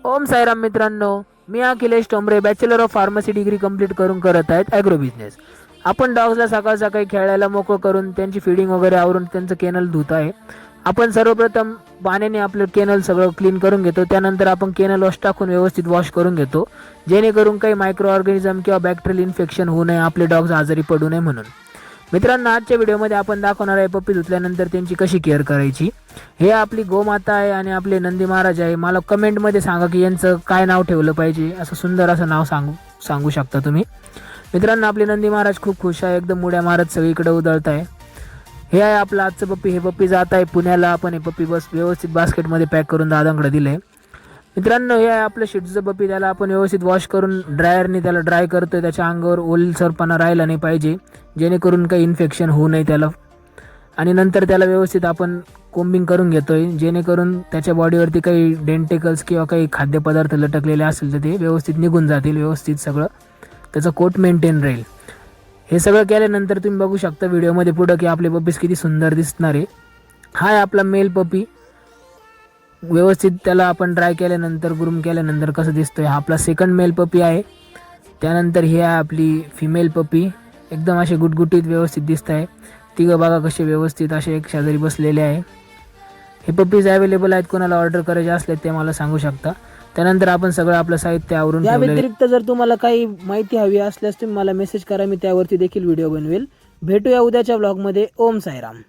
ओम साईराम मित्रांनो, मी Akhilesh Tombre bachelor of pharmacy degree complete करून करत आहेत ॲग्रो बिझनेस. आपण डॉग्सला सकाळ सकाळी खेळायला मोकळं करून त्यांची फीडिंग वगैरे आवरून त्यांचं केनल धुत आहे. आपण सर्वप्रथम पाण्याने आपलं केनल सगळं क्लीन करून घेतो. त्यानंतर आपण केनल वॉश टाकून व्यवस्थित वॉश करून घेतो, जेणेकरून काही मायक्रो ऑर्गॅनिझम किंवा बॅक्टेरियल इन्फेक्शन होऊ नये, आपले डॉग्स आजारी पडू नये म्हणून. मित्रांनो, आजच्या व्हिडिओमध्ये आपण दाखवणार आहे पप्पी धुतल्यानंतर त्यांची कशी केअर करायची. हे आपली गोमाता आहे आणि आपले नंदी महाराज आहे. मला कमेंटमध्ये सांगा की यांचं काय नाव ठेवलं पाहिजे. असं सुंदर असं नाव सांगू शकता तुम्ही. मित्रांनो, आपले नंदी महाराज खूप खुश आहे, एकदम मुड्या मारत सगळीकडे उधळत आहे. हे आहे आपलं आजचं पप्पी. हे पप्पी जात आहे पुण्याला. आपण हे पप्पी व्यवस्थित बास्केटमध्ये पॅक करून दादांकडे दिले. मित्रांनो, हे आहे आपलं शिटचं पप्पी. त्याला आपण व्यवस्थित वॉश करून ड्रायरने त्याला ड्राय करतोय. त्याच्या अंगावर ओलसरपणा राहिला नाही पाहिजे, जेणेकरून काही इन्फेक्शन होऊ नये त्याला. आणि नंतर त्याला व्यवस्थित आपण कोम्बिंग करून घेतोय, जेणेकरून त्याच्या बॉडीवरती काही डेंटिकल्स किंवा काही खाद्यपदार्थ लटकलेले असेल तर ते व्यवस्थित निघून जातील. व्यवस्थित सगळं त्याचं कोट मेंटेन राहील. हे सगळं केल्यानंतर तुम्ही बघू शकता व्हिडिओमध्ये पुढं की आपले पप्पीज किती सुंदर दिसणार आहे. हा आहे आपला मेल पप्पी. व्यवस्थित त्याला आपण ड्राय केल्यानंतर ग्रूम केल्यानंतर कसं दिसतोय, हा आपला सेकंड मेल पप्पी आहे. त्यानंतर ही आहे आपली फिमेल पप्पी. एकदम असे गुटगुटीत व्यवस्थित दिसत आहे. तिघं बघा कसे व्यवस्थित असे एक शेजारी बसलेले आहे. हे पप्पीज अवेलेबल आहेत, कोणाला ऑर्डर करायचे असले ते मला सांगू शकता. त्यानंतर आपण सगळं आपलं साहित्य आवरून या व्यतिरिक्त जर तुम्हाला काही माहिती हवी असल्यास तुम्ही मला मेसेज करा, मी त्यावरती देखील व्हिडिओ बनवेल. भेटूया उद्याच्या ब्लॉगमध्ये. ओम साईराम.